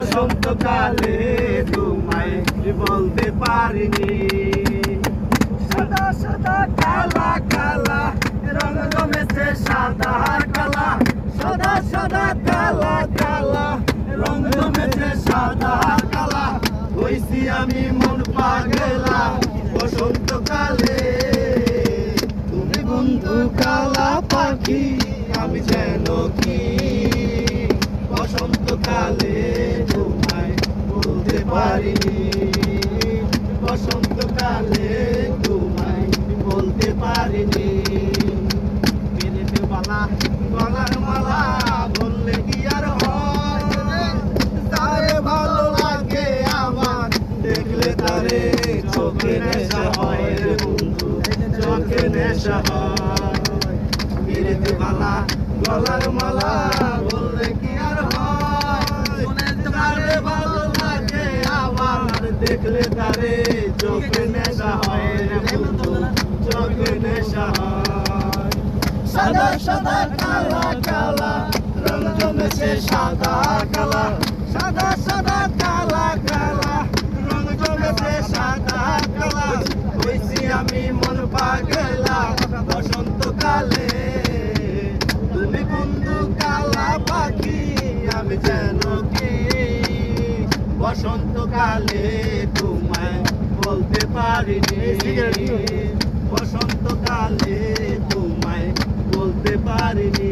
বসন্তকালে তোমায় বলতে পারিনি। সাদা সাদা কালা কালা রং জমেছে সাদা কালা, সাদা সাদা কালা কালা রং জমেছে সাদা কালা। হইছি আমি মন পাগলা বসন্তকালে, তুমি বন্ধু কালা পাখি আমি যেন কি। বসন্তকালে তোমায় বলতে পারিনি, বসন্তকালে তোমায় বলতে পারিনি। বালা গলার মালা বললে কি আর হয়, তারে ভালো লাগে আমার দেখলে তারে চোখে নেশা হয় রে বন্ধু, চোখে নেশা হয়। বিরেতে বালা গলার মালা বললে কি আর হয়, তারে ভালো লাগে আমার দেখলে তারে চোখে নেশা হয় রে বন্ধু, চোখে নেশা হয়। সাদা সাদা কালা কালা রং জমেছে সাদা কালা, সাদা সাদা কালা কালা রং জমেছে সাদা কালা। হইছি আমি মন পাগলা বসন্তকালে, তুমি বন্ধু কালা পাখি আমি যেন কি। বসন্তকালে তোমায় বলতে পারিনি, বসন্তকালে তোমায় বলতে পারিনি।